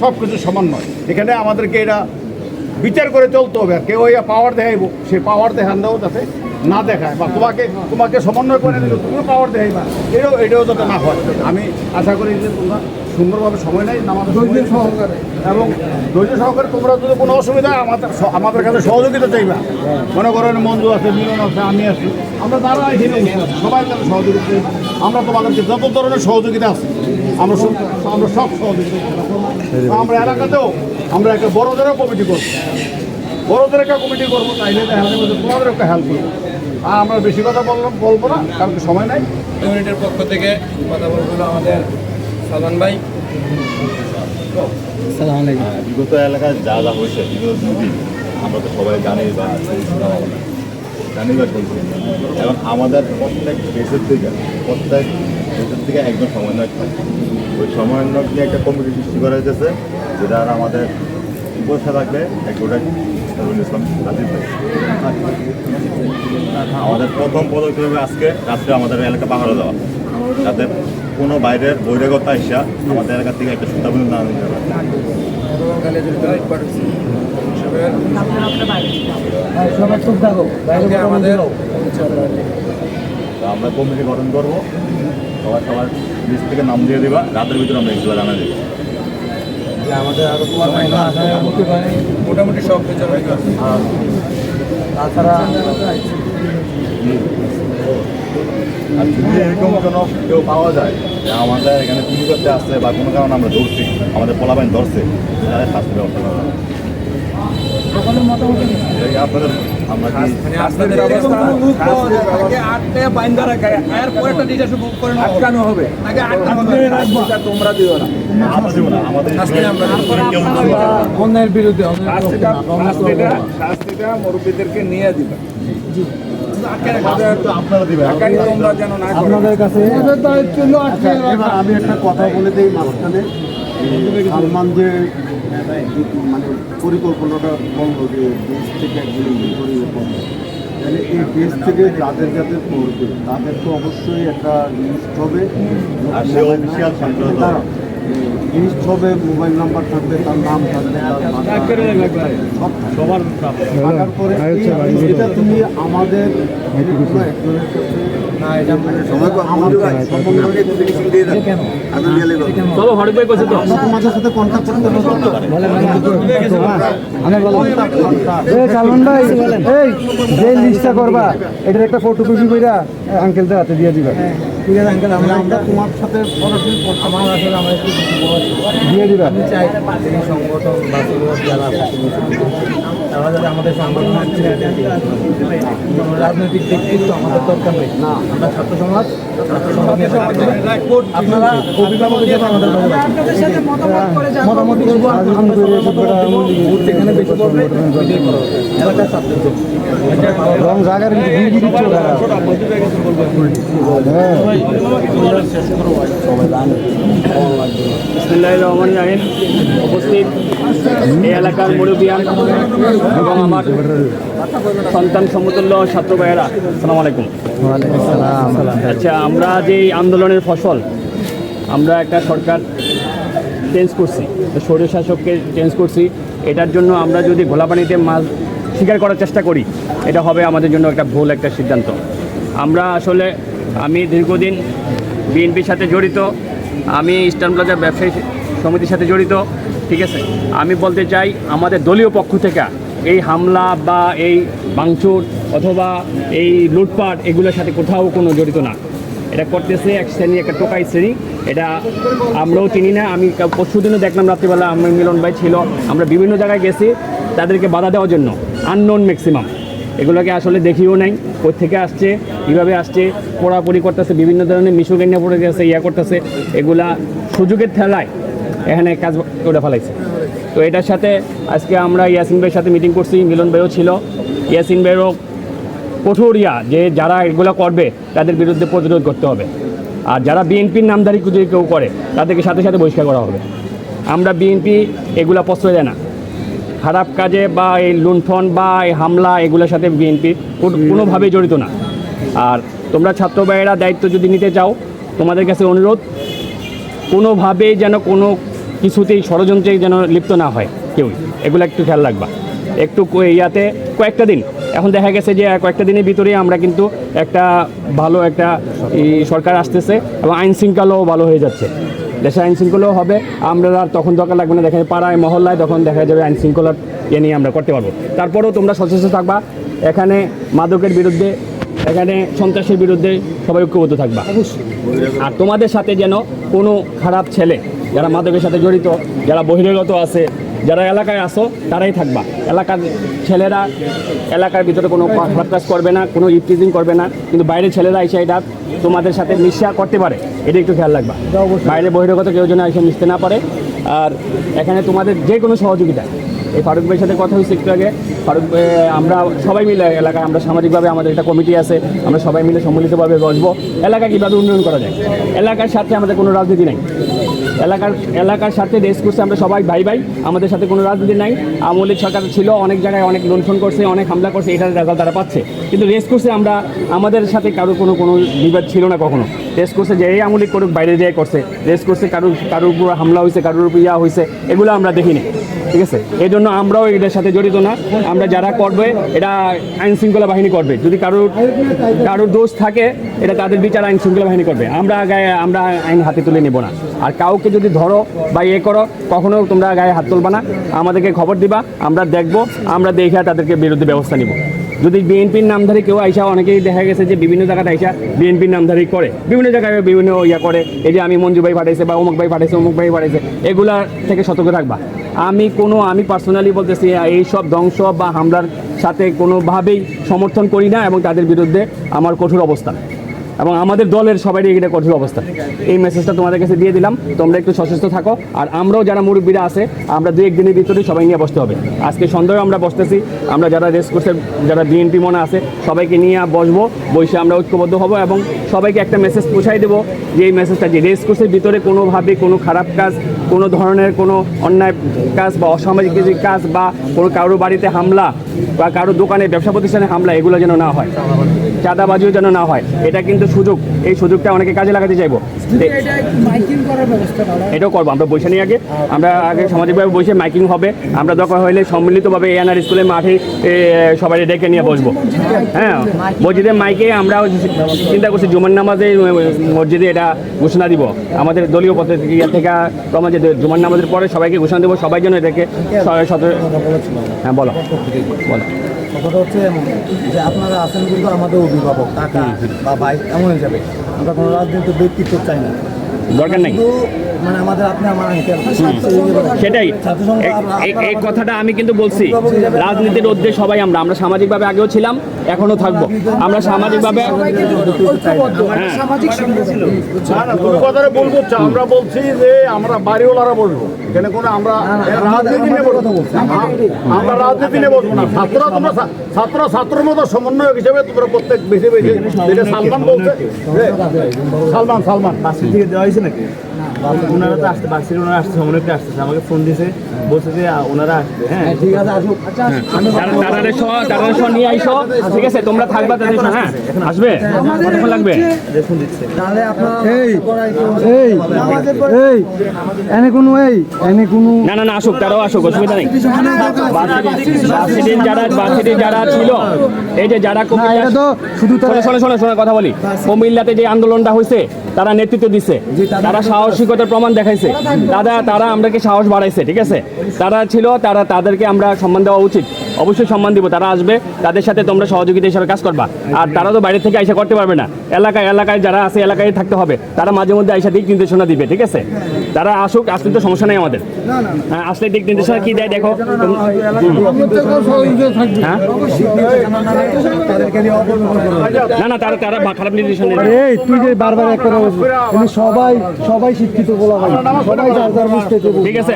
সব কিছু সমান নয়। এখানে আমাদেরকে এটা বিচার করে চলতে হবে। আর কেউ পাওয়ার দেখাইব, সেই পাওয়ার দেখানোও যাতে না দেখায়, বা তোমাকে সমন্বয় করে দিল তুমিও পাওয়ার দেখাইবা, এটাও যাতে না হয়। আমি আশা করি যে তোমরা সুন্দরভাবে সময় নেই আমাদের সহকারে, এবং ধৈর্য সহকারে তোমরা যদি কোনো অসুবিধা আমাদের কাছে সহযোগিতা চাইবা। মনে করেন মঞ্জু আছে, মিলন আছে, আমি আছি, আমরা তারা এখানে সবাই কাছে সহযোগিতা চাইবা। আমরা তোমাদেরকে যত ধরনের সহযোগিতা আছে আমরা সব সহযোগিতা। আমরা এলাকাতেও আমরা একটা বড়দেরও কমিটি করবো, বড়দের একটা কমিটি করবো, তাইলে তোমাদের একটা হেল্প করবো। আর আমরা বেশি কথা বলবো না, কারণ সময় নাই। ইউনিটের পক্ষ থেকে কথা বলবো আমাদের সালমান ভাই। বিগত এলাকায় যা যা হয়েছে আমরা তো সবাই জানি বা শুনছি। এবং আমাদের প্রত্যেক দেশের থেকে একজন সমন্বয়ক থাকে। ওই সমন্বয়ক নিয়ে একটা কমিটি সৃষ্টি করা হয়েছে, যেটা আমাদের উপস্থিত থাকবে একটা ইসলাম রাজীব ভাই। আমাদের প্রথম পদক্ষেপ হবে আজকে রাত্রে আমাদের এলাকা পাহারা দেওয়া, যাতে কোনো বাইরের বহিরাগত আসা আমাদের এলাকা থেকে একটা সুতাবলী না নিতে পারে। আমরা কমিটি গঠন করবো, সবার লিস্ট থেকে নাম দিয়ে দেবা, রাতের ভিতরে আমরা এগুলো জানা দেবো। আমাদের আরো মোটামুটি সব কিছু তাছাড়া আর যদি এরকম কোনো কেউ পাওয়া যায় যে আমাদের এখানে চুরি করতে আসছে বা কোনো কারণে আমরা ধরছি, আমাদের পোলাপাইন ধরছে, তাদের শাস্তি ব্যবস্থা করা হবে। আপনাদের আমরা আটকানো হবে, তোমরা দিও না অন্যের বিরুদ্ধে শাস্তিটা মুরব্বীদেরকে নিয়ে দিবে। আপনাদের কাছে এবার আমি একটা কথা বলে দিই মাঝখানে। সালমান যে মানে পরিকল্পনাটা বলল যে দেশ থেকে একজন ইনভেন্টরি করবে, তাহলে এই দেশ থেকে যাদের যাদের পড়বে তাদের তো অবশ্যই একটা লিস্ট হবে, লিস্ট হবে, মোবাইল নাম্বার থাকবে, তার নাম থাকবে, সবার থাকার পরে এটা তুমি আমাদের একজনের তোমাদের সাথে কন্ট্যাক্ট করতে সালমান ভাই, এই যে লিস্টটা করবা এটার একটা ফটোকপি কইরা আঙ্কেলদের হাতে দিয়ে দিবা। ঠিক আছে আঙ্কেল, আমরা তোমার সাথে সরাসরি আমার আসলে আমরা একটু দিয়ে দিবা। আমি চাই এই সংগঠন বা যারা তারা যাতে আমাদের সংগঠনের রাজনৈতিক ব্যক্তিত্ব আমাদের দরকার নেই। না, আমরা ছাত্র সমাজ, আপনারা অভিভাবক হিসেবে আমাদের মতামত করবো, যেখানে বেশি করবে এলাকার ছাত্র রং জায়গার বিসমিল্লাহির রহমানির রহিম। উপস্থিত এই এলাকার মুরব্বিয়ান এবং আমার সন্তান সমতুল্য ছাত্র ভাইয়েরা, আসসালামু আলাইকুম। আচ্ছা, আমরা যে আন্দোলনের ফসল, আমরা একটা সরকার চেঞ্জ করছি, স্বৈর শাসককে চেঞ্জ করছি। এটার জন্য আমরা যদি ঘোলাপানিতে মাছ শিকার করার চেষ্টা করি, এটা হবে আমাদের জন্য একটা ভুল একটা সিদ্ধান্ত। আমি দীর্ঘদিন বিএনপির সাথে জড়িত, আমি ইস্টার্ন প্লাজা ব্যবসায়ী সমিতির সাথে জড়িত। ঠিক আছে, আমি বলতে চাই আমাদের দলীয় পক্ষ থেকে এই হামলা বা এই ভাঙচুর অথবা এই লুটপাট এগুলোর সাথে কোথাও কোনো জড়িত না। এটা করতেছে এক শ্রেণী, একটা টোকাই শ্রেণী। এটা আমরাও চিনি না। আমি পরশুদিনও দেখলাম রাত্রিবেলা, আমি মিলন ভাই ছিল, আমরা বিভিন্ন জায়গায় গেছি তাদেরকে বাধা দেওয়ার জন্য, আননোন ম্যাক্সিমাম। এগুলোকে আসলে দেখিও নাই কোথেকে আসছে, কীভাবে আসছে, পোড়াপড়ি করতেছে, বিভিন্ন ধরনের মিশুগান্যা পড়ে গেছে, করতেছে। এগুলা সুযোগের ঠেলায় এখানে কাজ করে ফেলাইছে। তো এটার সাথে আজকে আমরা ইয়াসিন ভাইয়ের সাথে মিটিং করছি, মিলন ভাইও ছিল। ইয়াসিন ভাইয়েরও কঠোর যে যারা এগুলো করবে তাদের বিরুদ্ধে প্রতিরোধ করতে হবে। আর যারা বিএনপির নামধারী যদি কেউ করে তাদেরকে সাথে সাথে বহিষ্কার করা হবে। আমরা বিএনপি এগুলা প্রশ্রয় দেয় না। খারাপ কাজে বা এই লুণ্ঠন বা এই হামলা এগুলোর সাথে বিএনপি কোনোভাবেই জড়িত না। আর তোমরা ছাত্র ভাইয়েরা দায়িত্ব যদি নিতে চাও, তোমাদের কাছে অনুরোধ, কোনোভাবেই যেন কোনো কিছুতেই ষড়যন্ত্রে যেন লিপ্ত না হয় কেউই, এগুলো একটু খেয়াল রাখবা। একটু ইয়াতে কয়েকটা দিন, এখন দেখা গেছে যে কয়েকটা দিনের ভিতরেই আমরা কিন্তু একটা ভালো একটা সরকার আসতেছে এবং আইন শৃঙ্খলাও ভালো হয়ে যাচ্ছে, দেশে আইন শৃঙ্খলাও হবে। আমরা আর তখন দরকার লাগবে না, দেখা যায় পাড়ায় মহল্লায় তখন দেখা যাবে আইন শৃঙ্খলার ইয়ে নিয়ে আমরা করতে পারবো। তারপরেও তোমরা সচেতন থাকবা, এখানে মাদকের বিরুদ্ধে, এখানে সন্ত্রাসের বিরুদ্ধে সবাই ঐক্যবদ্ধ থাকবা। আর তোমাদের সাথে যেন কোনো খারাপ ছেলে যারা মাদকের সাথে জড়িত, যারা বহিরাগত আছে, যারা এলাকায় আসো তারাই থাকবা। এলাকার ছেলেরা এলাকার ভিতরে কোনো খারাপ কাজ করবে না, কোনো ইপটিজিং করবে না, কিন্তু বাইরের ছেলেরা এসে এটা তোমাদের সাথে মিশা করতে পারে, এটা একটু খেয়াল রাখবা। বাইরে বহিরাগত কেউ যেন এসে মিশতে না পারে। আর এখানে তোমাদের যে কোনো সহযোগিতা, এই ফারুক ভাইয়ের সাথে কথা হয়েছে একটু আগে, ফারুক আমরা সবাই মিলে এলাকায়, আমরা সামাজিকভাবে আমাদের একটা কমিটি আছে, আমরা সবাই মিলে সম্মিলিতভাবে বসবো এলাকা কীভাবে উন্নয়ন করা যায়। এলাকার সাথে আমাদের কোনো রাজনীতি নাই, এলাকার সাথে রেস করছে আমরা সবাই ভাই ভাই, আমাদের সাথে কোনো রাজনীতি নাই। আওয়ামী লীগ সরকার ছিল, অনেক জায়গায় অনেক লুণ্ঠন করছে, অনেক হামলা করছে, এটার রেজাল্ট তারা পাচ্ছে, কিন্তু রেস করছে আমরা, আমাদের সাথে কারোর কোনো বিবাদ ছিল না কখনো। রেস করছে যে এই আওয়ামী লীগ করুক, বাইরে যেয়ে করছে, রেস করছে কারোর উপর হামলা হয়েছে, কারোর উপর ইয়া হয়েছে, এগুলো আমরা দেখিনি, ঠিক আছে। এই জন্য আমরাও এটার সাথে জড়িত না। আমরা যারা করবে এটা আইন শৃঙ্খলা বাহিনী করবে, যদি কারোর দোষ থাকে এটা তাদের বিচার আইন শৃঙ্খলা বাহিনী করবে, আমরা আইন হাতে তুলে নেব না। আর কাউকে যদি ধরো বা ইয়ে করো, কখনো তোমরা গায়ে হাত তুলবা না, আমাদেরকে খবর দিবা, আমরা দেখবো, আমরা দেখে তাদেরকে বিরুদ্ধে ব্যবস্থা নিব। যদি বিএনপির নামধারী কেউ আইসা, অনেকেই দেখা গেছে যে বিভিন্ন জায়গায় আইসা বিএনপির নামধারী করে, বিভিন্ন জায়গায় বিভিন্ন ইয়া করে, এই যে আমি মঞ্জু ভাই পাঠাইছে বা অমুক ভাই পাঠাইছে, অমুক ভাই পাঠাইছে, এগুলা থেকে সতর্ক থাকবা। আমি পার্সোনালি বলতেছি এইসব ধ্বংস বা হামলার সাথে কোনোভাবেই সমর্থন করি না, এবং তাদের বিরুদ্ধে আমার কঠোর অবস্থান, এবং আমাদের দলের সবারই এটা কঠোর অবস্থা। এই মেসেজটা তোমাদের কাছে দিয়ে দিলাম, তোমরা একটু সচেতন থাকো। আর আমরাও যারা মুরব্বীরা আছে, আমরা 2-1 দিনের ভিতরেই সবাই নিয়ে বসতে হবে। আজকে সন্ধ্যায় আমরা বসতেছি, আমরা যারা রেস করছে, যারা বিএনপি মনে আছে, সবাইকে নিয়ে বসবো, বসে আমরা ঐক্যবদ্ধ হব এবং সবাইকে একটা মেসেজ পৌঁছাই দেবো, যে এই মেসেজটা যে রেস কোর্সের ভিতরে কোনোভাবে কোনো খারাপ কাজ, কোনো ধরনের কোনো অন্যায় কাজ বা অসামাজিক কাজ বা কোনো কারোর বাড়িতে হামলা বা কারোর দোকানে, ব্যবসা প্রতিষ্ঠানে হামলা, এগুলো যেন না হয়, চাঁদাবাজিও যেন না হয়। এটা কিন্তু সুযোগ, এই সুযোগটা অনেকে কাজে লাগাতে চাইবো, এটাও করবো আমরা। বৈশা নিয়ে আমরা আগে সামাজিকভাবে বসে মাইকিং হবে, আমরা দরকার হলে সম্মিলিতভাবে এএনআর স্কুলের মাঠে সবাই ডেকে নিয়ে বসবো। হ্যাঁ, মসজিদের মাইকে আমরা চিন্তা করছি জুমার নামাজে মসজিদে এটা ঘোষণা দিব, আমাদের দলীয় পত্রিকা থেকে যে জুমার নামাজের পরে সবাইকে ঘোষণা দেবো, সবাই যেন এটাকে হ্যাঁ বলো। কথাটা হচ্ছে যে আপনারা আছেন কিন্তু আমাদের অভিভাবক, কাকা বা ভাই এমন হিসাবে, আমরা কোনো রাজনৈতিক ব্যক্তিত্ব চাই না, দরকার নেই। মানে আমাদের আপনি আমার সেটাই, এই কথাটা আমি কিন্তু বলছি, রাজনীতির ঊর্ধ্বে সবাই আমরা সামাজিকভাবে আগেও ছিলাম, এখনো থাকবো। আমরা সামাজিকভাবে কথাটা বলবো, আমরা বলছি যে আমরা বাড়িওয়ালারা বলবো, কেন কোনো আমরা রাজনীতি নিয়ে বলবো, আমরা রাজনীতি নিয়ে বলবো না। ছাত্রের মতো সমন্বয়ক হিসেবে তোমরা প্রত্যেক বেশি বেশি, যেটা সালমান বলছে, সালমান বাসের থেকে দেওয়া হয়েছে নাকি? ওনারা তো আসতে বাসের, ওনারা আসতে সমন্বয়কটা আসতেছে, আমাকে ফোন দিয়েছে, বলছে যে ওনারা আসবে। হ্যাঁ ঠিক আছে, আসুক। তারা নিয়ে আইসো, ঠিক আছে, তোমরা থাকবা তাদের। হ্যাঁ আসবে, কতক্ষণ লাগবে? ফোন দিচ্ছে তাহলে আপনারা না আসুক, তারাও আসুক, অসুবিধা নেই। যারা ছিল, এই যে যারা শোনো কথা বলি, কুমিল্লাতে যে আন্দোলনটা হয়েছে, তারা নেতৃত্ব দিচ্ছে, তারা সাহসিকতার প্রমাণ দেখাইছে, তারা আমরাকে সাহস বাড়াইছে, ঠিক আছে। তারা ছিল, তাদেরকে আমরা সম্মান দেওয়া উচিত, অবশ্যই সম্মান দিব। তারা আসবে, তাদের সাথে তোমরা সহযোগিতা হিসেবে কাজ করবা। আর তারা তো বাইরে থেকে আইসা করতে পারবে না, এলাকায় যারা আছে, এলাকায় থাকতে হবে, তারা মাঝে মধ্যে আইসা দিক নির্দেশনা দিবে, ঠিক আছে। তারা আসুক, আসলে তো সমস্যা নেই আমাদের। আসলে দিক নির্দেশনা কি দেয় দেখো। না তারা খারাপ নির্দেশনা তুই যে বারবার একটা সবাই শিক্ষিত বলা হয়, সবাই যার বুঝতে, ঠিক আছে।